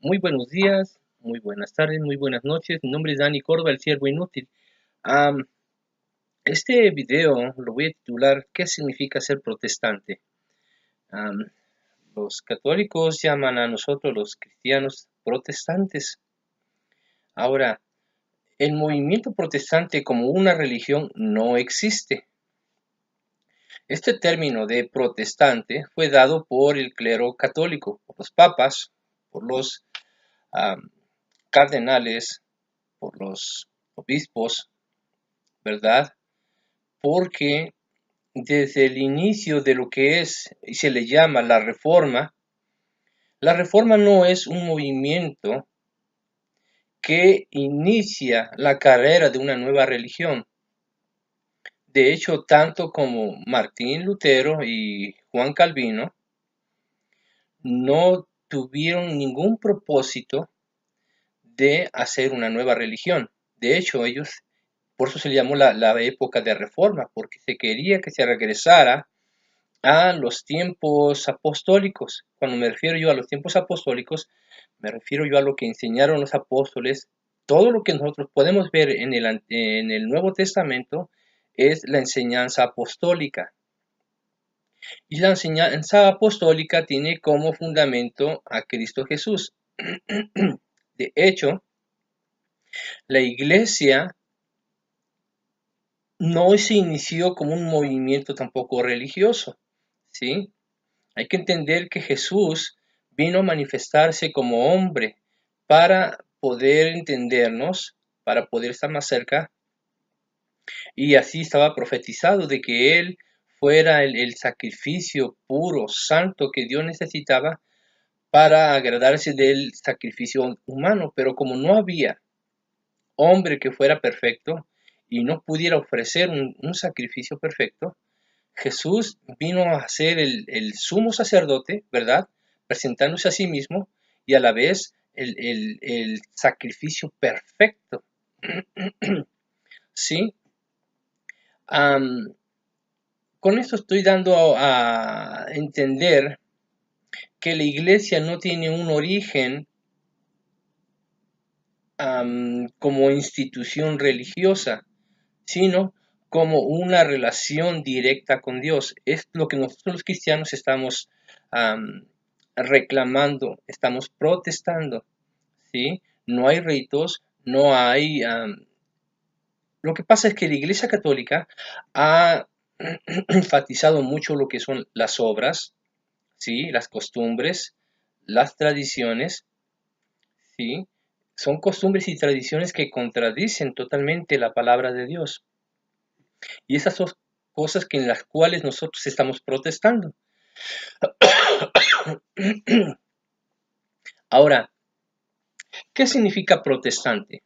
Muy buenos días, muy buenas tardes, muy buenas noches. Mi nombre es Dani Córdoba, el siervo inútil. Am, este video lo voy a titular ¿Qué significa ser protestante? Am, los católicos llaman a nosotros los cristianos protestantes. Ahora, el movimiento protestante como una religión no existe. Este término de protestante fue dado por el clero católico, por los papas, por los am, cardenales, por los obispos, ¿verdad? Porque desde el inicio de lo que es y se le llama la reforma no es un movimiento que inicia la carrera de una nueva religión. De hecho, tanto como Martín Lutero y Juan Calvino no tuvieron ningún propósito de hacer una nueva religión. De hecho, ellos, por eso se le llamó la época de reforma, porque se quería que se regresara a los tiempos apostólicos. Cuando me refiero yo a los tiempos apostólicos, me refiero yo a lo que enseñaron los apóstoles. Todo lo que nosotros podemos ver en el Nuevo Testamento es la enseñanza apostólica. Y la enseñanza apostólica tiene como fundamento a Cristo Jesús. De hecho, la iglesia no se inició como un movimiento tampoco religioso, ¿sí? Hay que entender que Jesús vino a manifestarse como hombre para poder entendernos, para poder estar más cerca, y así estaba profetizado de que Él fuera el sacrificio puro, santo que Dios necesitaba para agradarse del sacrificio humano. Pero como no había hombre que fuera perfecto y no pudiera ofrecer un sacrificio perfecto, Jesús vino a ser el sumo sacerdote, ¿verdad? Presentándose a sí mismo y a la vez el sacrificio perfecto. ¿Sí? Am, con esto estoy dando a entender que la iglesia no tiene un origen como institución religiosa, sino como una relación directa con Dios. Es lo que nosotros los cristianos estamos reclamando, estamos protestando, ¿sí? No hay ritos, no hay... lo que pasa es que la Iglesia Católica ha enfatizado mucho lo que son las obras, ¿sí? Las costumbres, las tradiciones, ¿sí? Son costumbres y tradiciones que contradicen totalmente la palabra de Dios. Y esas son cosas que en las cuales nosotros estamos protestando. Ahora, ¿qué significa protestante?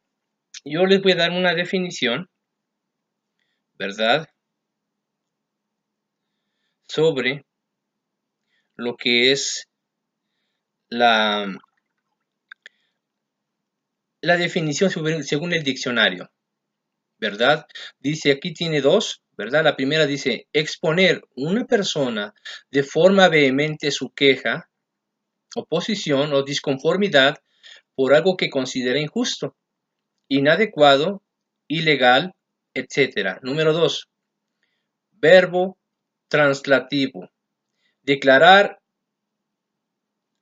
Yo les voy a dar una definición, ¿verdad? Sobre lo que es la, la definición según el diccionario, ¿verdad? Dice, aquí tiene dos, ¿verdad? La primera dice, exponer una persona de forma vehemente su queja, oposición o disconformidad por algo que considera injusto, inadecuado, ilegal, etcétera. Número 2. Verbo translativo. Declarar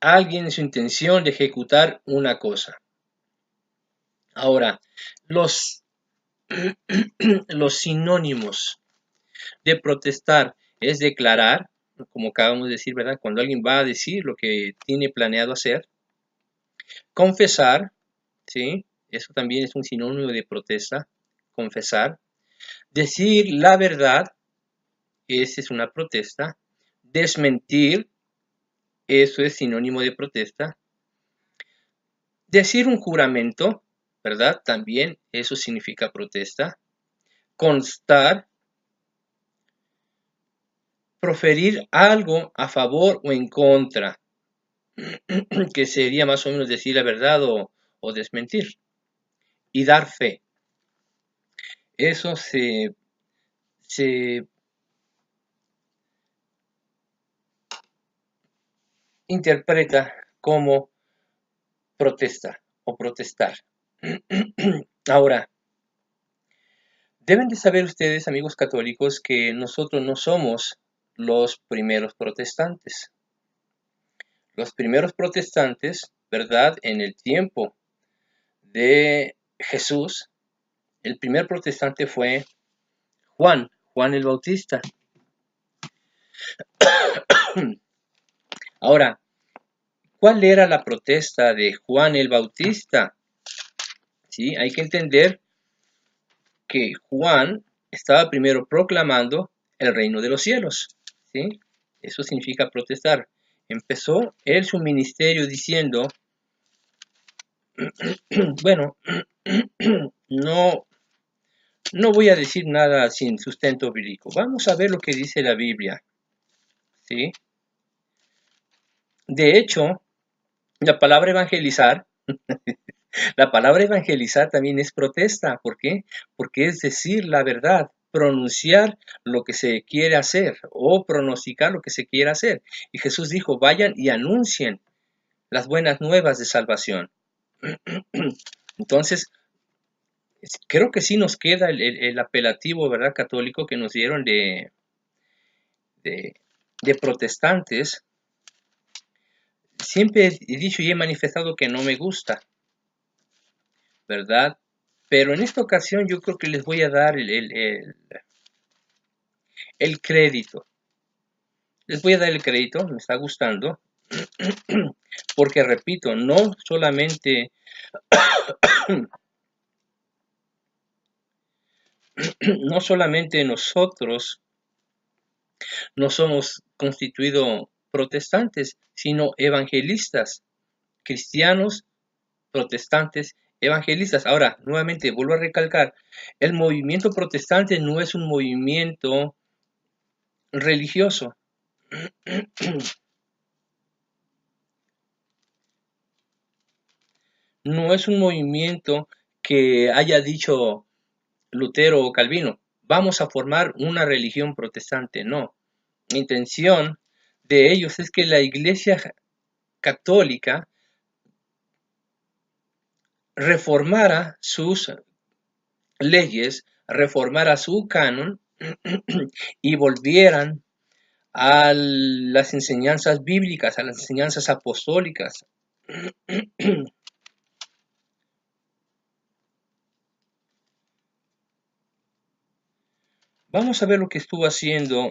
a alguien su intención de ejecutar una cosa. Ahora, los, los sinónimos de protestar es declarar, como acabamos de decir, ¿verdad? Cuando alguien va a decir lo que tiene planeado hacer. Confesar, ¿sí? Eso también es un sinónimo de protesta. Confesar. Decir la verdad, esa es una protesta. Desmentir, eso es sinónimo de protesta. Decir un juramento, ¿verdad? También eso significa protesta. Constar, proferir algo a favor o en contra, que sería más o menos decir la verdad o desmentir. Y dar fe. Eso se interpreta como protesta o protestar. Ahora, deben de saber ustedes, amigos católicos, que nosotros no somos los primeros protestantes. Los primeros protestantes, ¿verdad? En el tiempo de Jesús, el primer protestante fue Juan el Bautista. Ahora, ¿cuál era la protesta de Juan el Bautista? ¿Sí? Hay que entender que Juan estaba primero proclamando el reino de los cielos. ¿Sí? Eso significa protestar. Empezó él su ministerio diciendo, bueno, no, no voy a decir nada sin sustento bíblico. Vamos a ver lo que dice la Biblia. ¿Sí? De hecho, la palabra evangelizar, la palabra evangelizar también es protesta. ¿Por qué? Porque es decir la verdad, pronunciar lo que se quiere hacer o pronosticar lo que se quiere hacer. Y Jesús dijo, vayan y anuncien las buenas nuevas de salvación. Entonces, creo que sí nos queda el apelativo, ¿verdad?, católico que nos dieron de, de protestantes. Siempre he dicho y he manifestado que no me gusta, ¿verdad? Pero en esta ocasión yo creo que les voy a dar el crédito. Les voy a dar el crédito, me está gustando, porque repito, no solamente no solamente nosotros no somos constituidos protestantes, sino evangelistas, cristianos, protestantes, evangelistas. Ahora, nuevamente, vuelvo a recalcar, el movimiento protestante no es un movimiento religioso. No es un movimiento que haya dicho Lutero o Calvino, vamos a formar una religión protestante. No, la intención de ellos es que la Iglesia católica reformara sus leyes, reformara su canon y volvieran a las enseñanzas bíblicas, a las enseñanzas apostólicas. Vamos a ver lo que estuvo haciendo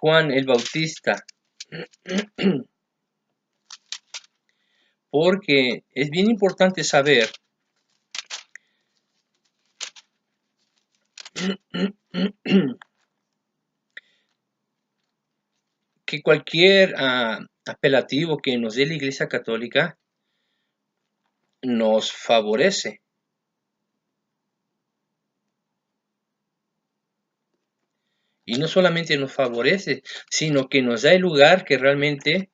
Juan el Bautista, porque es bien importante saber que cualquier apelativo que nos dé la Iglesia Católica nos favorece. Y no solamente nos favorece, sino que nos da el lugar que realmente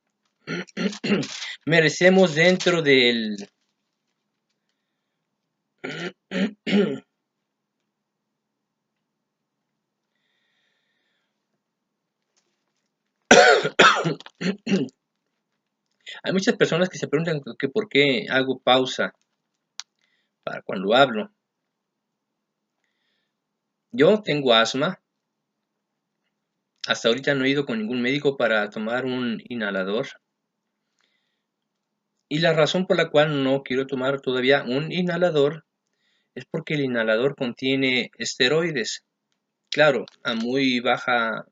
merecemos dentro del hay muchas personas que se preguntan que por qué hago pausa para cuando hablo. Yo tengo asma. Hasta ahorita no he ido con ningún médico para tomar un inhalador. Y la razón por la cual no quiero tomar todavía un inhalador es porque el inhalador contiene esteroides. Claro, a muy baja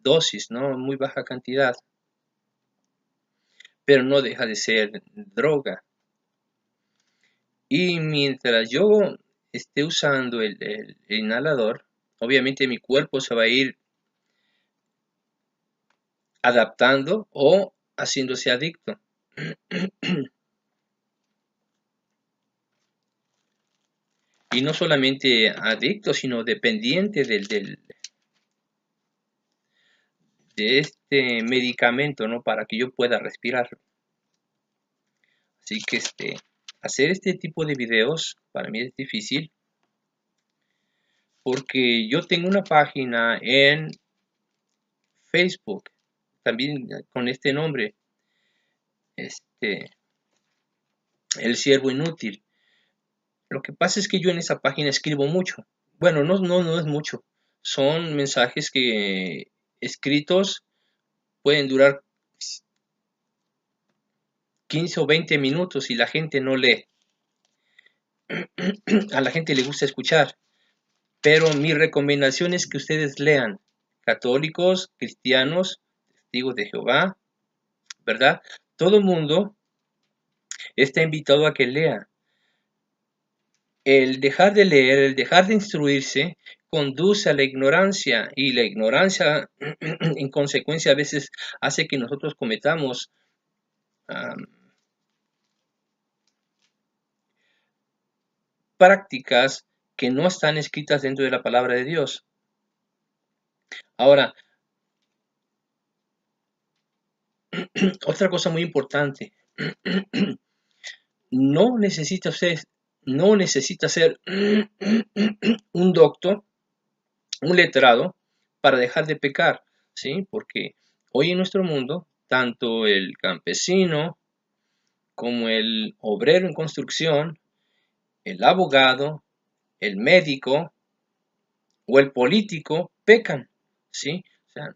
dosis, ¿no? Muy baja cantidad. Pero no deja de ser droga. Y mientras yo esté usando el inhalador, obviamente mi cuerpo se va a ir adaptando o haciéndose adicto. Y no solamente adicto, sino dependiente de este medicamento, ¿no? Para que yo pueda respirar. Así que hacer este tipo de videos para mí es difícil, porque yo tengo una página en Facebook también con este nombre, el siervo inútil. Lo que pasa es que yo en esa página escribo mucho. Bueno, no es mucho. Son mensajes que escritos pueden durar 15 o 20 minutos y la gente no lee. A la gente le gusta escuchar. Pero mi recomendación es que ustedes lean. Católicos, cristianos, testigos de Jehová, ¿verdad? Todo el mundo está invitado a que lea. El dejar de leer, el dejar de instruirse, conduce a la ignorancia y la ignorancia en consecuencia a veces hace que nosotros cometamos prácticas que no están escritas dentro de la palabra de Dios. Ahora, otra cosa muy importante, no necesita ser un doctor, un letrado, para dejar de pecar, ¿sí? Porque hoy en nuestro mundo, tanto el campesino como el obrero en construcción, el abogado, el médico o el político pecan, ¿sí? O sea,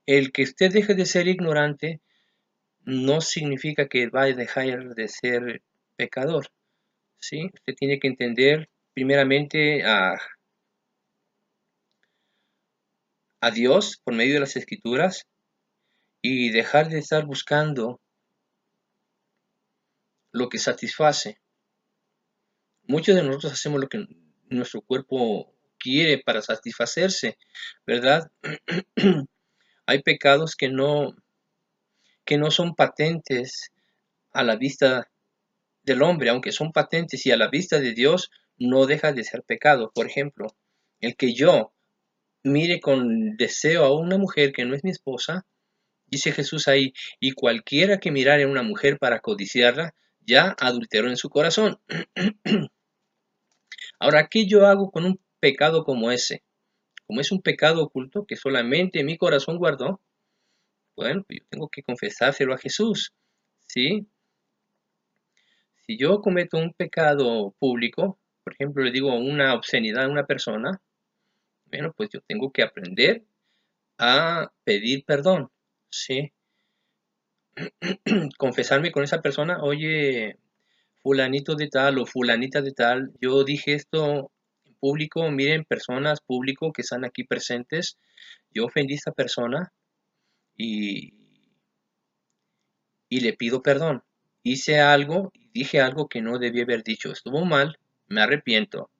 el que usted deje de ser ignorante no significa que va a dejar de ser pecador, ¿sí? Usted tiene que entender primeramente a Dios por medio de las Escrituras y dejar de estar buscando lo que satisface. Muchos de nosotros hacemos lo que nuestro cuerpo quiere para satisfacerse, ¿verdad? Hay pecados que no son patentes a la vista del hombre, aunque son patentes y a la vista de Dios, no deja de ser pecado. Por ejemplo, el que yo mire con deseo a una mujer que no es mi esposa, dice Jesús ahí, y cualquiera que mirare a una mujer para codiciarla, ya adulteró en su corazón. Ahora, ¿qué yo hago con un pecado como ese? Como es un pecado oculto que solamente mi corazón guardó, bueno, pues yo tengo que confesárselo a Jesús, ¿sí? Si yo cometo un pecado público, por ejemplo, le digo una obscenidad a una persona, bueno, pues yo tengo que aprender a pedir perdón, ¿sí? Confesarme con esa persona, oye, fulanito de tal o fulanita de tal, yo dije esto en público, miren, personas público que están aquí presentes, yo ofendí a esta persona y, y le pido perdón. Hice algo, dije algo que no debí haber dicho, estuvo mal, me arrepiento.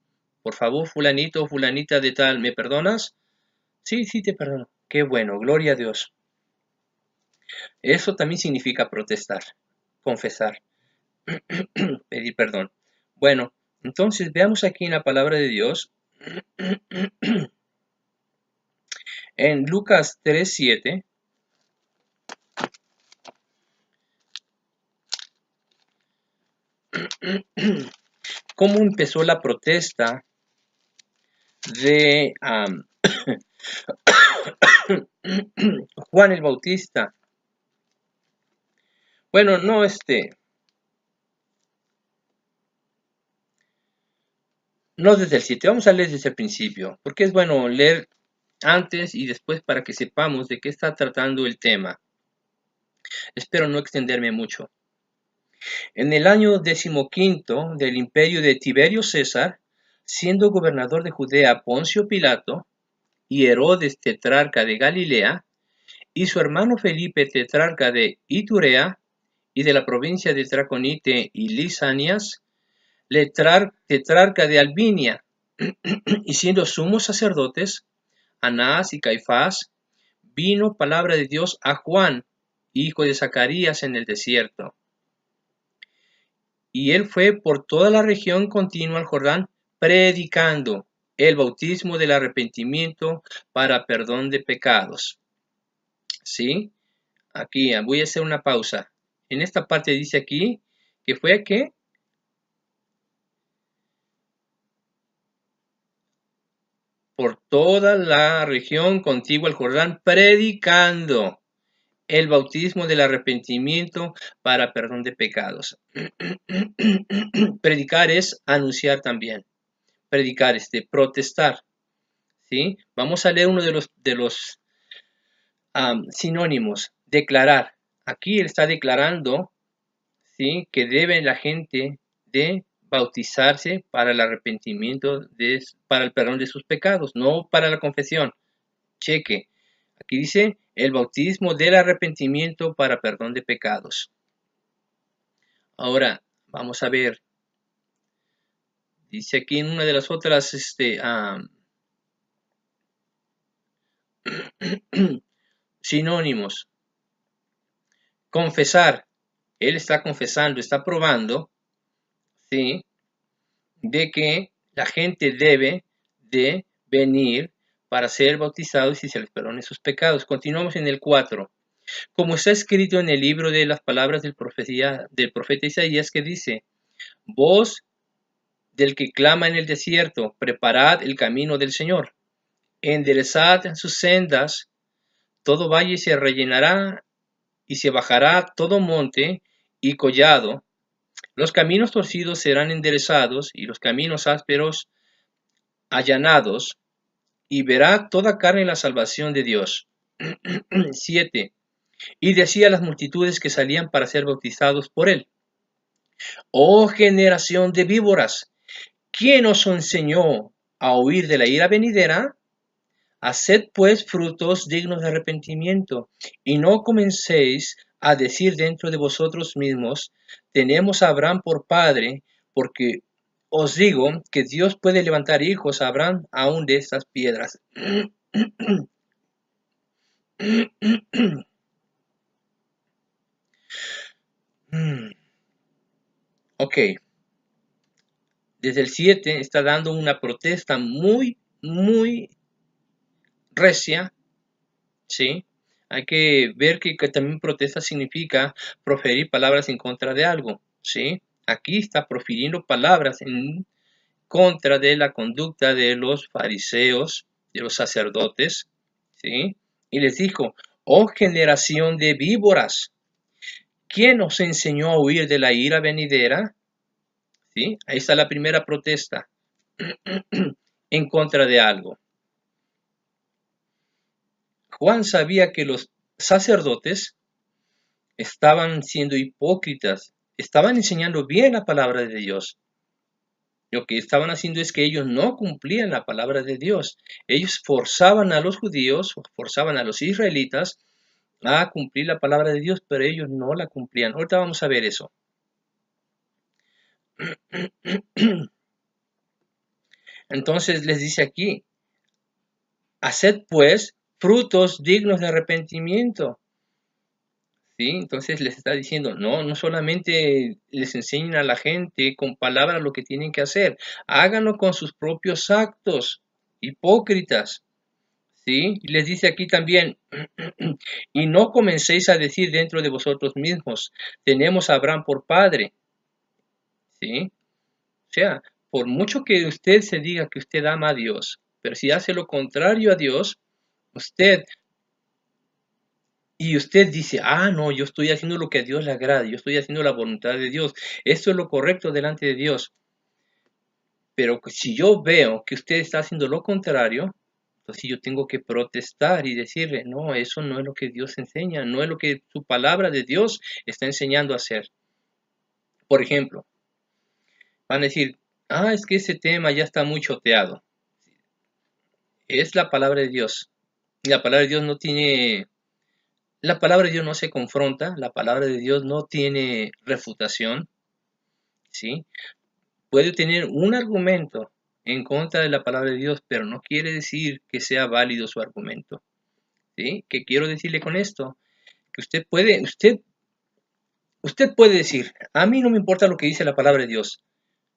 Por favor, fulanito o fulanita de tal, ¿me perdonas? Sí, sí, te perdono. Qué bueno, gloria a Dios. Eso también significa protestar, confesar, pedir perdón. Bueno, entonces veamos aquí en la palabra de Dios, en Lucas 3:7, cómo empezó la protesta de Juan el Bautista. Bueno, no desde el 7, vamos a leer desde el principio, porque es bueno leer antes y después para que sepamos de qué está tratando el tema. Espero no extenderme mucho. En el año 15 del imperio de Tiberio César, siendo gobernador de Judea Poncio Pilato y Herodes tetrarca de Galilea, y su hermano Felipe tetrarca de Iturea y de la provincia de Traconite y Lisanias, tetrarca de Albinia, y siendo sumos sacerdotes, Anás y Caifás, vino palabra de Dios a Juan, hijo de Zacarías, en el desierto. Y él fue por toda la región continua al Jordán, predicando el bautismo del arrepentimiento para perdón de pecados. ¿Sí? Aquí voy a hacer una pausa. En esta parte dice aquí que fue que por toda la región contigua al Jordán, predicando el bautismo del arrepentimiento para perdón de pecados. Predicar es anunciar también. Predicar es protestar. ¿Sí? Vamos a leer uno de los sinónimos. Declarar. Aquí él está declarando, ¿sí?, que debe la gente de bautizarse para el arrepentimiento, para el perdón de sus pecados, no para la confesión. Cheque. Aquí dice el bautismo del arrepentimiento para perdón de pecados. Ahora, vamos a ver. Dice aquí en una de las otras sinónimos. Confesar. Él está confesando, está probando, ¿sí?, de que la gente debe de venir para ser bautizados y se les perdone sus pecados. Continuamos en el 4. Como está escrito en el libro de las palabras del profeta Isaías, que dice: voz del que clama en el desierto, preparad el camino del Señor, enderezad sus sendas, todo valle se rellenará y se bajará todo monte y collado. Los caminos torcidos serán enderezados y los caminos ásperos allanados, y verá toda carne la salvación de Dios. 7. Y decía a las multitudes que salían para ser bautizados por él: oh generación de víboras, ¿quién os enseñó a huir de la ira venidera? Haced pues frutos dignos de arrepentimiento, y no comencéis a decir dentro de vosotros mismos: tenemos a Abraham por padre, porque os digo que Dios puede levantar hijos a Abraham aún de estas piedras. Ok, desde el 7 está dando una protesta muy, muy recia, ¿sí? Hay que ver que también protesta significa proferir palabras en contra de algo, ¿sí? Aquí está profiriendo palabras en contra de la conducta de los fariseos, de los sacerdotes, ¿sí? Y les dijo: oh generación de víboras, ¿quién os enseñó a huir de la ira venidera? ¿Sí? Ahí está la primera protesta en contra de algo. Juan sabía que los sacerdotes estaban siendo hipócritas, estaban enseñando bien la palabra de Dios. Lo que estaban haciendo es que ellos no cumplían la palabra de Dios. Ellos forzaban a los judíos, forzaban a los israelitas a cumplir la palabra de Dios, pero ellos no la cumplían. Ahorita vamos a ver eso. Entonces les dice aquí: haced pues frutos dignos de arrepentimiento. ¿Sí? Entonces les está diciendo, no solamente les enseñen a la gente con palabras lo que tienen que hacer, háganlo con sus propios actos, hipócritas. ¿Sí? Y les dice aquí también: y no comencéis a decir dentro de vosotros mismos: tenemos a Abraham por padre. ¿Sí? O sea, por mucho que usted se diga que usted ama a Dios, pero si hace lo contrario a Dios, usted dice: no, yo estoy haciendo lo que a Dios le agrada, yo estoy haciendo la voluntad de Dios, esto es lo correcto delante de Dios. Pero si yo veo que usted está haciendo lo contrario, entonces yo tengo que protestar y decirle: no, eso no es lo que Dios enseña, no es lo que su palabra de Dios está enseñando a hacer. Por ejemplo, van a decir: es que ese tema ya está muy choteado. Es la palabra de Dios. La palabra de Dios no tiene... La palabra de Dios no se confronta, la palabra de Dios no tiene refutación, ¿sí? Puede tener un argumento en contra de la palabra de Dios, pero no quiere decir que sea válido su argumento, ¿sí? ¿Qué quiero decirle con esto? Que usted puede decir: a mí no me importa lo que dice la palabra de Dios,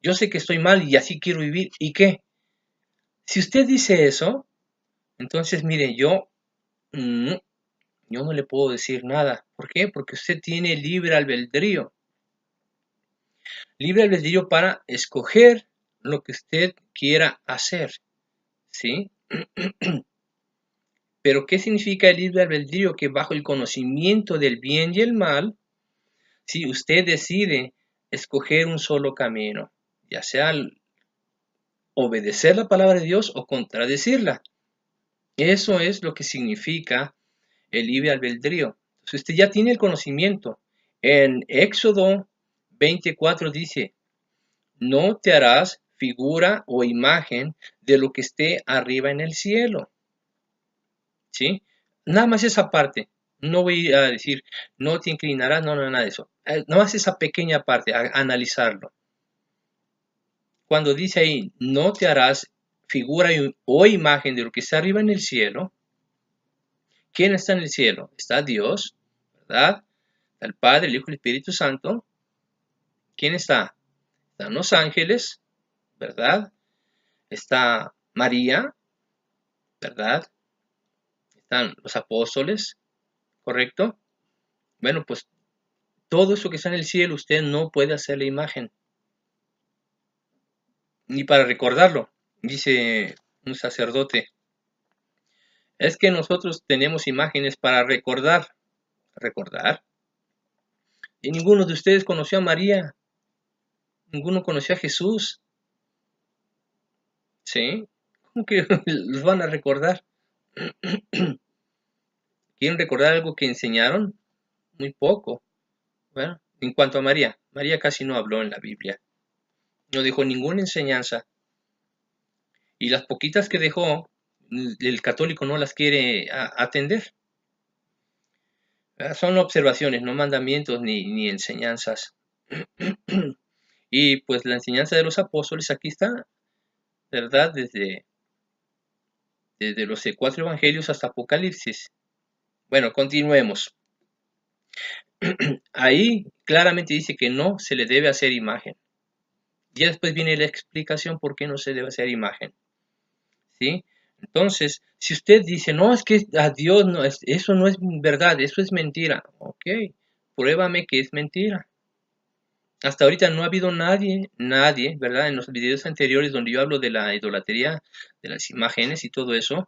yo sé que estoy mal y así quiero vivir, ¿y qué? Si usted dice eso, entonces mire, yo no le puedo decir nada. ¿Por qué? Porque usted tiene libre albedrío. Libre albedrío para escoger lo que usted quiera hacer, ¿sí? Pero ¿qué significa el libre albedrío? Que bajo el conocimiento del bien y el mal, si usted decide escoger un solo camino, ya sea obedecer la palabra de Dios o contradecirla. Eso es lo que significa el libre albedrío. Si usted ya tiene el conocimiento, en Éxodo 24 dice, no te harás figura o imagen de lo que esté arriba en el cielo. ¿Sí? Nada más esa parte. No voy a decir, no te inclinarás, no, nada de eso. Nada más esa pequeña parte, a analizarlo. Cuando dice ahí, no te harás figura o imagen de lo que está arriba en el cielo, ¿quién está en el cielo? Está Dios, ¿verdad? Está el Padre, el Hijo y el Espíritu Santo. ¿Quién está? Están los ángeles, ¿verdad? Está María, ¿verdad? Están los apóstoles, ¿correcto? Bueno, pues todo eso que está en el cielo, usted no puede hacer la imagen, ni para recordarlo. Dice un sacerdote, es que nosotros tenemos imágenes para recordar, recordar. Y ninguno de ustedes conoció a María, ninguno conoció a Jesús, ¿sí? ¿Cómo que los van a recordar? ¿Quieren recordar algo que enseñaron? Muy poco. Bueno, en cuanto a María, María casi no habló en la Biblia, no dejó ninguna enseñanza. Y las poquitas que dejó, el católico no las quiere atender. Son observaciones, no mandamientos ni enseñanzas. Y pues la enseñanza de los apóstoles aquí está, ¿verdad? Desde los 4 evangelios hasta Apocalipsis. Bueno, continuemos. Ahí claramente dice que no se le debe hacer imagen. Y después viene la explicación por qué no se debe hacer imagen. ¿Sí? Entonces, si usted dice, no, es que a Dios no, eso no es verdad, eso es mentira. Ok, pruébame que es mentira. Hasta ahorita no ha habido nadie, ¿verdad? En los videos anteriores donde yo hablo de la idolatría, de las imágenes y todo eso,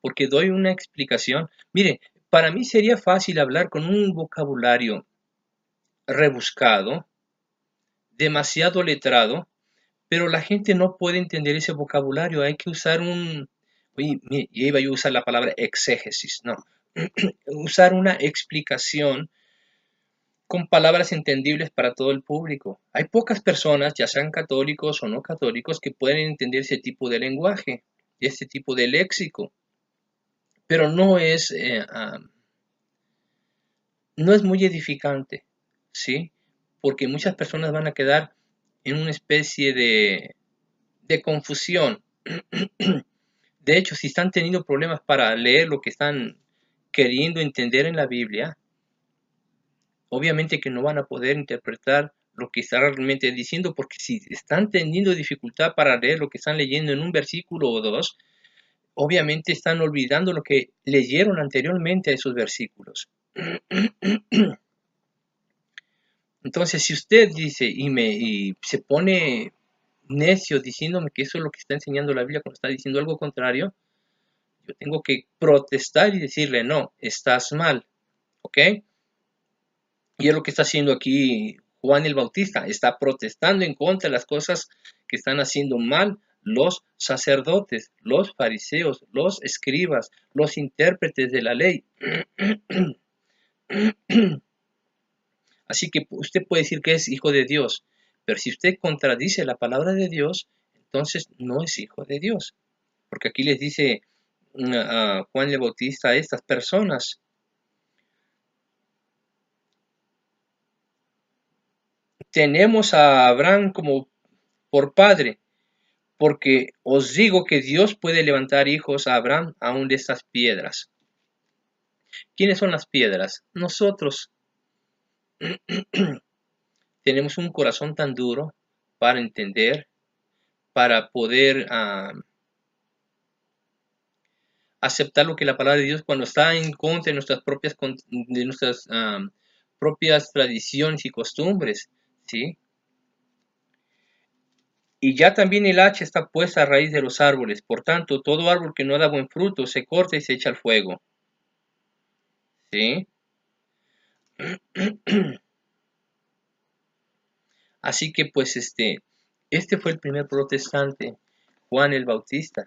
porque doy una explicación. Mire, para mí sería fácil hablar con un vocabulario rebuscado, demasiado letrado, pero la gente no puede entender ese vocabulario. Hay que usar iba yo a usar la palabra exégesis, no, usar una explicación con palabras entendibles para todo el público. Hay pocas personas, ya sean católicos o no católicos, que pueden entender ese tipo de lenguaje, este tipo de léxico, pero no es muy edificante, ¿sí? Porque muchas personas van a quedar en una especie de confusión. De hecho, si están teniendo problemas para leer lo que están queriendo entender en la Biblia, obviamente que no van a poder interpretar lo que está realmente diciendo, porque si están teniendo dificultad para leer lo que están leyendo en un versículo o dos, obviamente están olvidando lo que leyeron anteriormente a esos versículos. Entonces, si usted dice y se pone necio diciéndome que eso es lo que está enseñando la Biblia cuando está diciendo algo contrario, yo tengo que protestar y decirle, no, estás mal, ¿ok? Y es lo que está haciendo aquí Juan el Bautista, está protestando en contra de las cosas que están haciendo mal los sacerdotes, los fariseos, los escribas, los intérpretes de la ley. Así que usted puede decir que es hijo de Dios, pero si usted contradice la palabra de Dios, entonces no es hijo de Dios. Porque aquí les dice a Juan el Bautista a estas personas, tenemos a Abraham como por padre, porque os digo que Dios puede levantar hijos a Abraham aún de estas piedras. ¿Quiénes son las piedras? Nosotros. Tenemos un corazón tan duro para entender, para poder aceptar lo que la palabra de Dios cuando está en contra de nuestras propias tradiciones y costumbres, ¿sí? Y ya también el hacha está puesta a raíz de los árboles. Por tanto, todo árbol que no da buen fruto se corta y se echa al fuego. ¿Sí? Así que pues este fue el primer protestante, Juan el Bautista.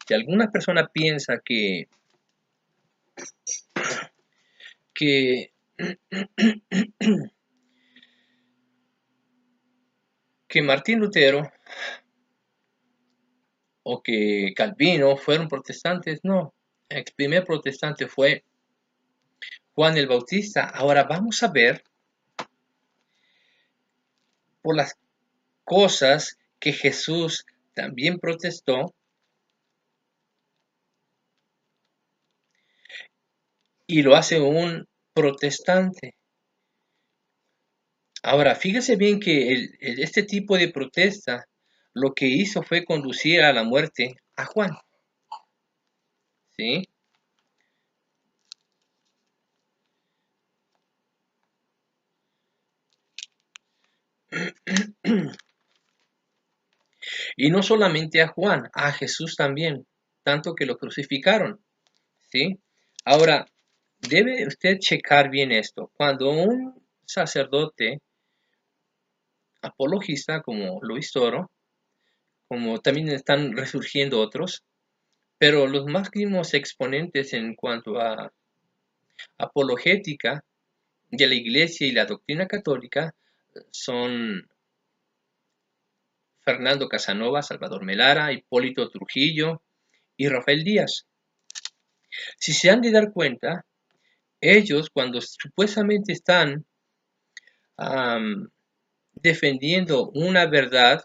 Si alguna persona piensa que, que Martín Lutero o que Calvino fueron protestantes, no. El primer protestante fue Juan el Bautista. Ahora vamos a ver por las cosas que Jesús también protestó y lo hace un protestante. Ahora, fíjese bien que este tipo de protesta lo que hizo fue conducir a la muerte a Juan, ¿sí? Y no solamente a Juan, a Jesús también, tanto que lo crucificaron, ¿sí? Ahora, debe usted checar bien esto. Cuando un sacerdote apologista como Luis Toro, como también están resurgiendo otros, pero los máximos exponentes en cuanto a apologética de la Iglesia y la doctrina católica son Fernando Casanova, Salvador Melara, Hipólito Trujillo y Rafael Díaz. Si se han de dar cuenta, ellos cuando supuestamente están defendiendo una verdad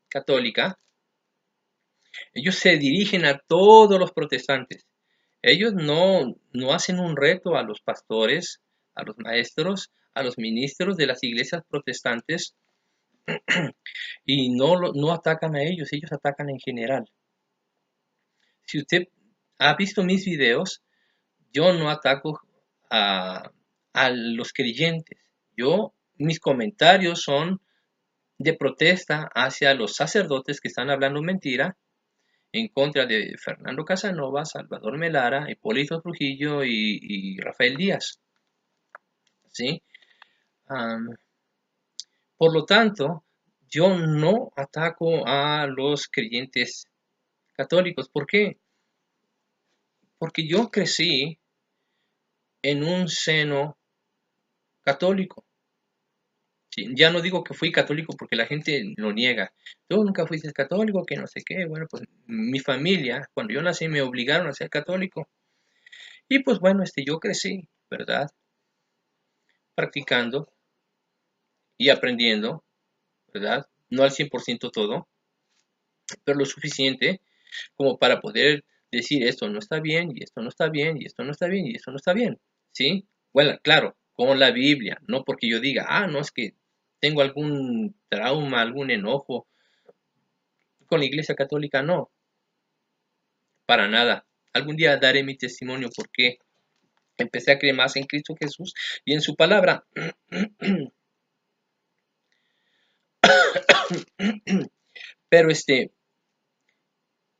católica, ellos se dirigen a todos los protestantes. Ellos no hacen un reto a los pastores, a los maestros, a los ministros de las iglesias protestantes y no atacan a ellos, ellos atacan en general. Si usted ha visto mis videos, yo no ataco a, a los creyentes. Mis comentarios son de protesta hacia los sacerdotes que están hablando mentira en contra de Fernando Casanova, Salvador Melara, Hipólito Trujillo y Rafael Díaz. ¿Sí? Por lo tanto, yo no ataco a los creyentes católicos. ¿Por qué? Porque yo crecí en un seno católico. Sí, ya no digo que fui católico porque la gente lo niega. Tú nunca fuiste católico, que no sé qué. Bueno, pues mi familia, cuando yo nací, me obligaron a ser católico. Y pues bueno, yo crecí, ¿verdad? Practicando y aprendiendo, ¿verdad? No al 100% todo, pero lo suficiente como para poder decir esto no está bien, y esto no está bien, y esto no está bien, y esto no está bien, ¿sí? Bueno, claro, con la Biblia, no porque yo diga, no, es que tengo algún trauma, algún enojo con la Iglesia Católica, no, para nada. Algún día daré mi testimonio porque empecé a creer más en Cristo Jesús y en su palabra. Pero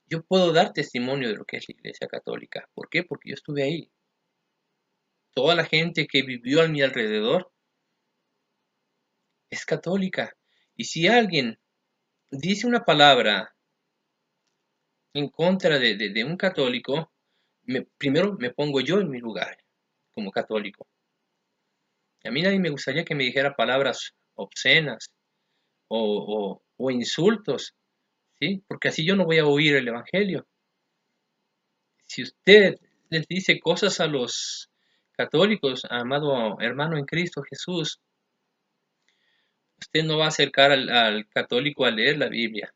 yo puedo dar testimonio de lo que es la Iglesia Católica. ¿Por qué? Porque yo estuve ahí. Toda la gente que vivió a mi alrededor es católica. Y si alguien dice una palabra en contra de un católico, primero me pongo yo en mi lugar como católico. Y a mí nadie me gustaría que me dijera palabras obscenas o insultos, ¿sí? Porque así yo no voy a oír el Evangelio. Si usted les dice cosas a los católicos, amado hermano en Cristo Jesús, usted no va a acercar al católico a leer la Biblia.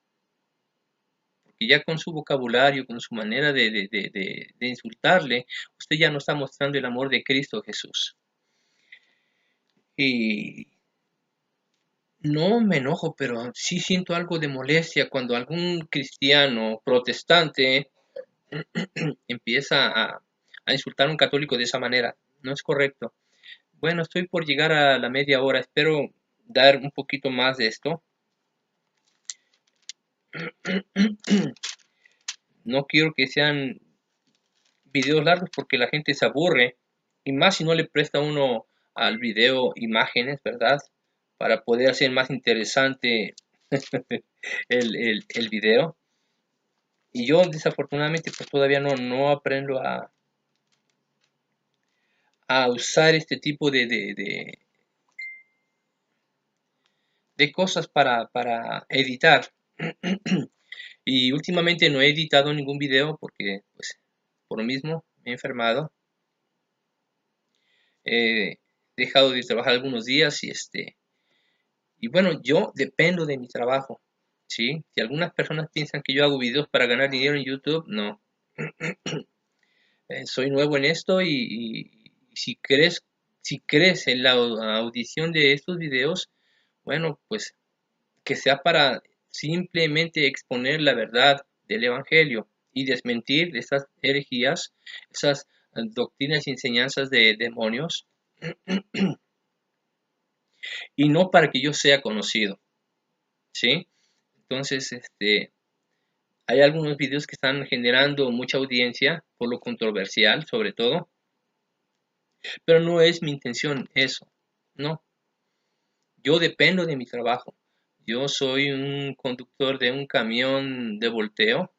Porque ya con su vocabulario, con su manera de insultarle, usted ya no está mostrando el amor de Cristo Jesús. Y no me enojo, pero sí siento algo de molestia cuando algún cristiano protestante empieza a insultar a un católico de esa manera. No es correcto. Bueno, estoy por llegar a la media hora. Espero dar un poquito más de esto. No quiero que sean videos largos porque la gente se aburre. Y más si no le presta uno al video imágenes, ¿verdad? Para poder hacer más interesante el video. Y yo desafortunadamente pues todavía no aprendo a usar este tipo de cosas para editar. Y últimamente no he editado ningún video porque, pues, por lo mismo me he enfermado. He dejado de trabajar algunos días y bueno, yo dependo de mi trabajo, ¿sí? Si algunas personas piensan que yo hago videos para ganar dinero en YouTube, no. Soy nuevo en esto y si crees en la audición de estos videos, bueno, pues que sea para simplemente exponer la verdad del Evangelio y desmentir esas herejías, esas doctrinas y enseñanzas de demonios, y no para que yo sea conocido, ¿sí? Entonces, hay algunos videos que están generando mucha audiencia por lo controversial, sobre todo, pero no es mi intención eso, no. Yo dependo de mi trabajo. Yo soy un conductor de un camión de volteo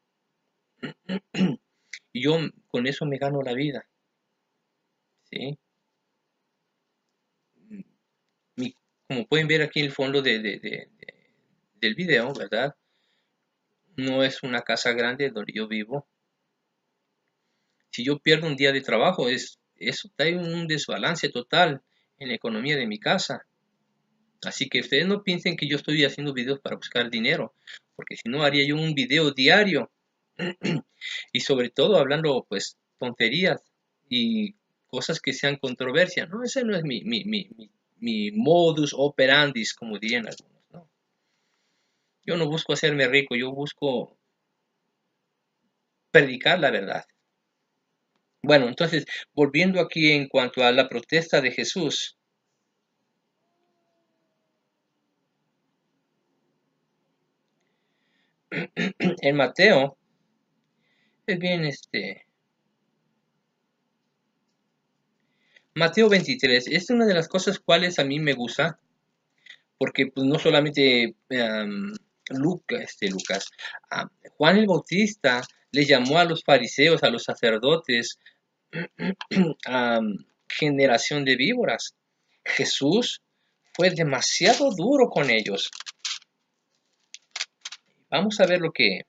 y yo con eso me gano la vida, ¿sí? Mi- Como pueden ver aquí en el fondo del video, ¿verdad? No es una casa grande donde yo vivo. Si yo pierdo un día de trabajo, eso trae un desbalance total en la economía de mi casa. Así que ustedes no piensen que yo estoy haciendo videos para buscar dinero, porque si no haría yo un video diario y sobre todo hablando pues tonterías y cosas que sean controversia. No, ese no es mi modus operandi, como dirían algunos, ¿no? Yo no busco hacerme rico, yo busco predicar la verdad. Bueno, entonces, volviendo aquí en cuanto a la protesta de Jesús, en Mateo, es bien Mateo 23, es una de las cosas cuales a mí me gusta, porque pues no solamente Lucas, Juan el Bautista le llamó a los fariseos, a los sacerdotes, generación de víboras. Jesús fue demasiado duro con ellos. Vamos a ver lo que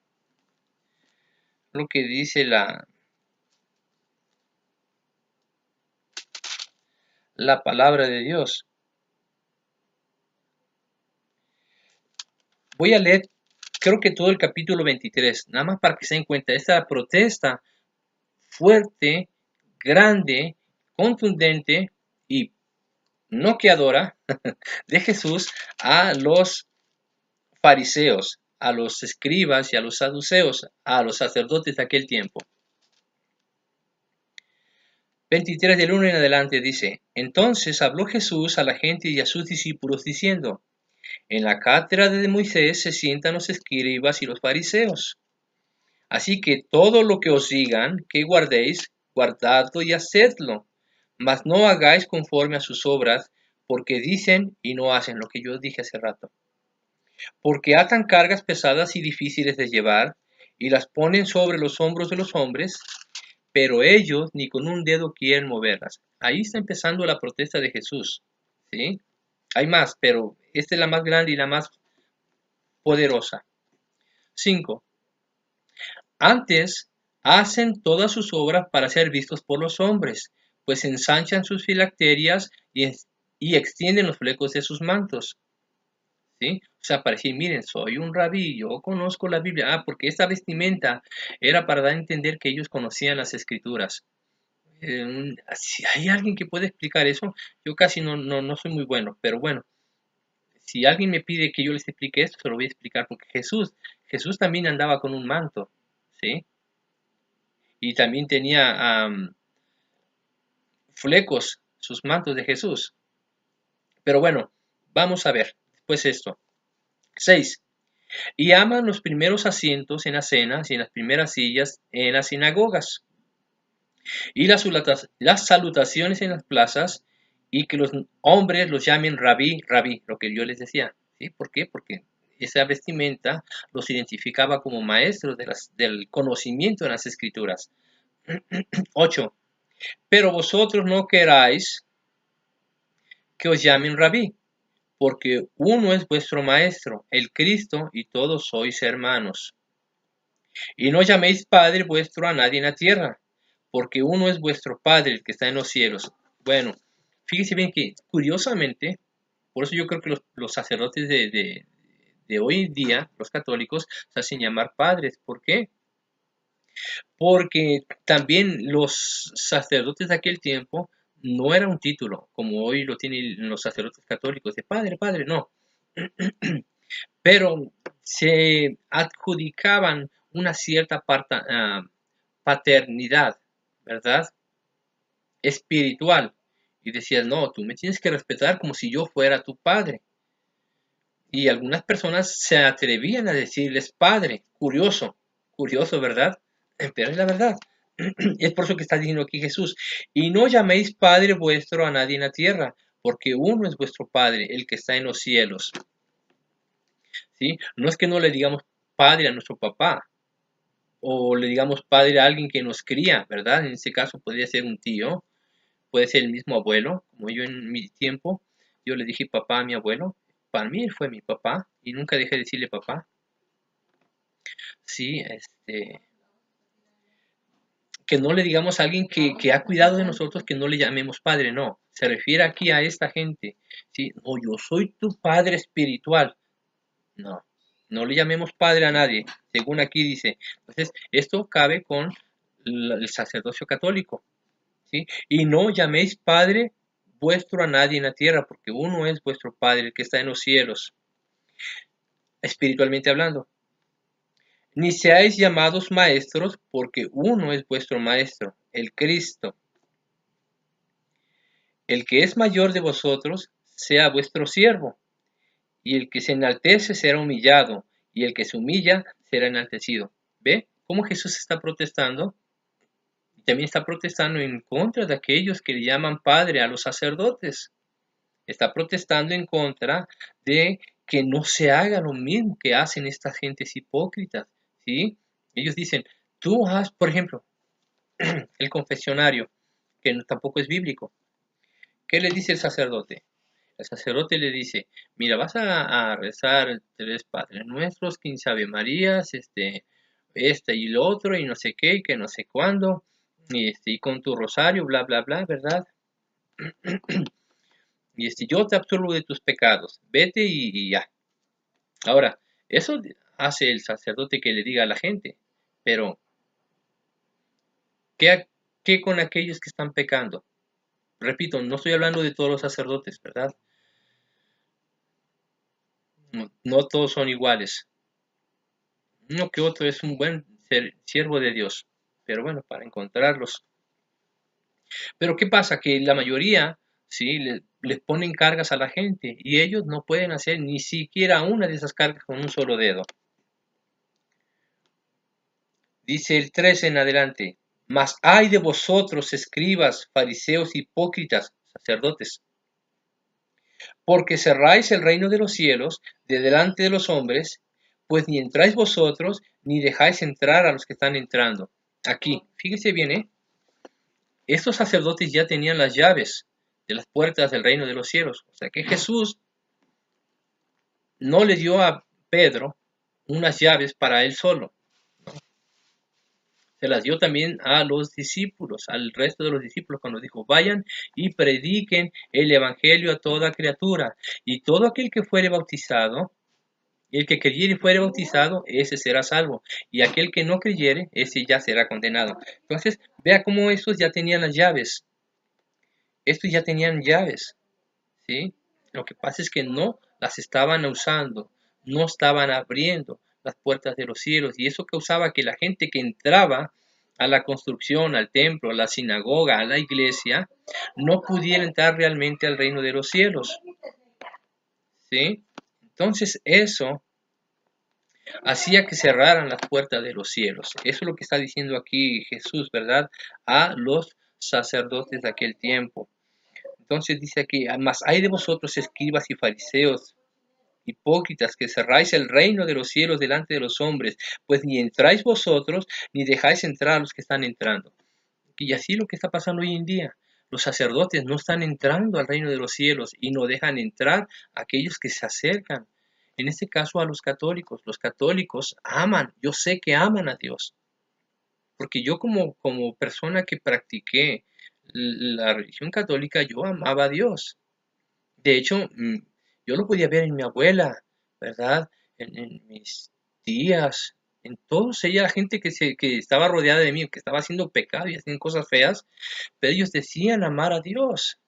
dice la palabra de Dios. Voy a leer, creo que todo el capítulo 23, nada más para que se den cuenta, esta protesta fuerte, grande, contundente y noqueadora de Jesús a los fariseos, a los escribas y a los saduceos, a los sacerdotes de aquel tiempo. 23 del 1 en adelante dice, entonces habló Jesús a la gente y a sus discípulos diciendo, en la cátedra de Moisés se sientan los escribas y los fariseos. Así que todo lo que os digan que guardéis, guardadlo y hacedlo, mas no hagáis conforme a sus obras, porque dicen y no hacen lo que yo dije hace rato. Porque atan cargas pesadas y difíciles de llevar, y las ponen sobre los hombros de los hombres, pero ellos ni con un dedo quieren moverlas. Ahí está empezando la protesta de Jesús, ¿sí? Hay más, pero esta es la más grande y la más poderosa. 5. Antes hacen todas sus obras para ser vistos por los hombres, pues ensanchan sus filacterias y extienden los flecos de sus mantos. ¿Sí? O sea, para decir, miren, soy un rabí, yo conozco la Biblia. Porque esta vestimenta era para dar a entender que ellos conocían las escrituras. Si hay alguien que puede explicar eso, yo casi no soy muy bueno, pero bueno, si alguien me pide que yo les explique esto, se lo voy a explicar, porque Jesús también andaba con un manto, ¿sí? Y también tenía flecos, sus mantos de Jesús. Pero bueno, vamos a ver, después esto. 6. y aman los primeros asientos en las cenas y en las primeras sillas en las sinagogas, y las salutaciones en las plazas, y que los hombres los llamen rabí, rabí, lo que yo les decía. ¿Sí? ¿Por qué? Porque esa vestimenta los identificaba como maestros del conocimiento de las escrituras. 8. Pero vosotros no queráis que os llamen rabí, porque uno es vuestro maestro, el Cristo, y todos sois hermanos. Y no llaméis Padre vuestro a nadie en la tierra, porque uno es vuestro Padre, el que está en los cielos. Bueno, fíjese bien que, curiosamente, por eso yo creo que los sacerdotes de hoy en día, los católicos, se hacen llamar padres. ¿Por qué? Porque también los sacerdotes de aquel tiempo no era un título, como hoy lo tienen los sacerdotes católicos, de padre, padre, no. Pero se adjudicaban una cierta paternidad, ¿verdad? Espiritual. Y decías, no, tú me tienes que respetar como si yo fuera tu padre. Y algunas personas se atrevían a decirles padre. Curioso, curioso, ¿verdad? Pero es la verdad. Es por eso que está diciendo aquí Jesús. Y no llaméis Padre vuestro a nadie en la tierra, porque uno es vuestro Padre, el que está en los cielos. ¿Sí? No es que no le digamos Padre a nuestro papá, o le digamos Padre a alguien que nos cría, ¿verdad? En ese caso podría ser un tío, puede ser el mismo abuelo, como yo en mi tiempo, yo le dije papá a mi abuelo. Para mí él fue mi papá, y nunca dejé de decirle papá. Sí, que no le digamos a alguien que ha cuidado de nosotros, que no le llamemos padre, no. Se refiere aquí a esta gente. ¿Sí? O yo soy tu padre espiritual. No, no le llamemos padre a nadie, según aquí dice. Entonces, esto cabe con el sacerdocio católico. ¿Sí? Y no llaméis padre vuestro a nadie en la tierra, porque uno es vuestro Padre, el que está en los cielos, espiritualmente hablando. Ni seáis llamados maestros, porque uno es vuestro maestro, el Cristo. El que es mayor de vosotros, sea vuestro siervo, y el que se enaltece será humillado, y el que se humilla será enaltecido. ¿Ve cómo Jesús está protestando? Y también está protestando en contra de aquellos que le llaman padre a los sacerdotes. Está protestando en contra de que no se haga lo mismo que hacen estas gentes hipócritas. ¿Sí? Ellos dicen, tú has, por ejemplo, el confesionario, que tampoco es bíblico. ¿Qué le dice el sacerdote? El sacerdote le dice, mira, vas a rezar 3 Padres Nuestros, 15 Ave Marías, y lo otro, y no sé qué, y que no sé cuándo, y con tu rosario, bla, bla, bla, ¿verdad? Y yo te absuelvo de tus pecados, vete y ya. Ahora, eso hace el sacerdote que le diga a la gente, pero ¿qué con aquellos que están pecando? Repito, no estoy hablando de todos los sacerdotes, ¿verdad? No, no todos son iguales. Uno que otro es un buen siervo de Dios, pero bueno, para encontrarlos. Pero ¿qué pasa? Que la mayoría, ¿sí? Les ponen cargas a la gente y ellos no pueden hacer ni siquiera una de esas cargas con un solo dedo. Dice el 13 en adelante, mas ay de vosotros, escribas, fariseos, hipócritas, sacerdotes, porque cerráis el reino de los cielos de delante de los hombres, pues ni entráis vosotros, ni dejáis entrar a los que están entrando. Aquí, fíjese bien, estos sacerdotes ya tenían las llaves de las puertas del reino de los cielos. O sea que Jesús no le dio a Pedro unas llaves para él solo. Se las dio también a los discípulos, al resto de los discípulos, cuando dijo, vayan y prediquen el evangelio a toda criatura. Y todo aquel que fuere bautizado, el que creyere y fuere bautizado, ese será salvo. Y aquel que no creyere, ese ya será condenado. Entonces, vea cómo estos ya tenían las llaves. Estos ya tenían llaves, ¿sí? Lo que pasa es que no las estaban usando, no estaban abriendo las puertas de los cielos, y eso causaba que la gente que entraba a la construcción, al templo, a la sinagoga, a la iglesia, no pudiera entrar realmente al reino de los cielos, ¿sí? Entonces eso hacía que cerraran las puertas de los cielos. Eso es lo que está diciendo aquí Jesús, ¿verdad? A los sacerdotes de aquel tiempo. Entonces dice aquí, mas hay de vosotros escribas y fariseos, hipócritas, que cerráis el reino de los cielos delante de los hombres, pues ni entráis vosotros, ni dejáis entrar a los que están entrando. Y así lo que está pasando hoy en día. Los sacerdotes no están entrando al reino de los cielos y no dejan entrar a aquellos que se acercan. En este caso a los católicos. Los católicos aman, yo sé que aman a Dios. Porque yo como persona que practiqué la religión católica, yo amaba a Dios. De hecho, yo lo podía ver en mi abuela, ¿verdad? En mis tías, en todos ella, la gente que estaba rodeada de mí, que estaba haciendo pecado y haciendo cosas feas, pero ellos decían amar a Dios,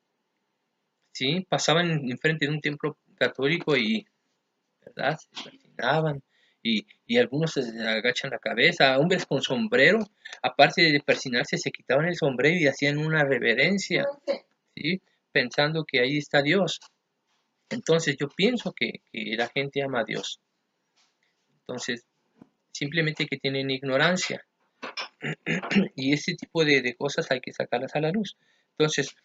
¿sí? Pasaban enfrente de un templo católico y, ¿verdad? Se persinaban y algunos se agachan la cabeza, hombres con sombrero, aparte de persinarse, se quitaban el sombrero y hacían una reverencia, ¿sí? Pensando que ahí está Dios. Entonces yo pienso que la gente ama a Dios. Entonces, simplemente que tienen ignorancia. Y ese tipo de cosas hay que sacarlas a la luz. Entonces,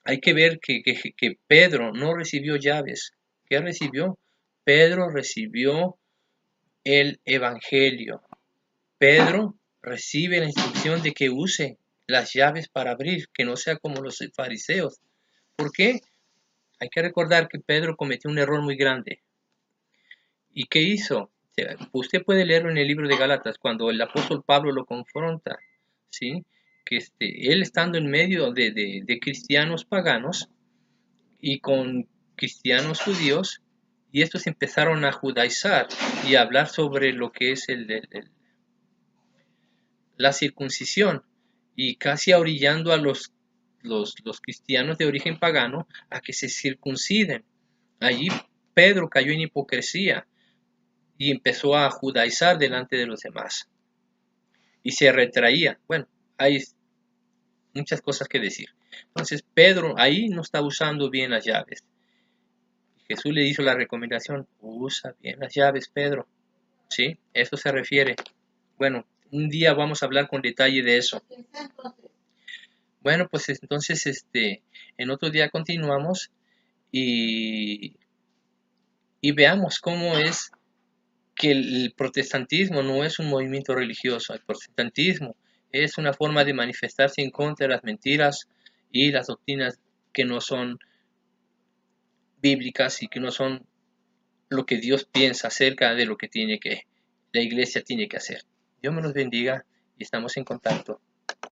hay que ver que Pedro no recibió llaves. ¿Qué recibió? Pedro recibió el Evangelio. Pedro recibe la instrucción de que use las llaves para abrir, que no sea como los fariseos. ¿Por qué? Hay que recordar que Pedro cometió un error muy grande. ¿Y qué hizo? Usted puede leerlo en el libro de Gálatas, cuando el apóstol Pablo lo confronta, ¿sí? Que él estando en medio de cristianos paganos y con cristianos judíos, y estos empezaron a judaizar y a hablar sobre lo que es la circuncisión, y casi orillando a los cristianos de origen pagano a que se circunciden. Allí Pedro cayó en hipocresía y empezó a judaizar delante de los demás. Y se retraía. Bueno, hay muchas cosas que decir. Entonces Pedro ahí no está usando bien las llaves. Jesús le hizo la recomendación, usa bien las llaves, Pedro. ¿Sí? Eso se refiere. Bueno, un día vamos a hablar con detalle de eso. Bueno, pues entonces en otro día continuamos y, y veamos cómo es que el protestantismo no es un movimiento religioso. El protestantismo es una forma de manifestarse en contra de las mentiras y las doctrinas que no son bíblicas y que no son lo que Dios piensa acerca de lo que la iglesia tiene que hacer. Dios me los bendiga y estamos en contacto.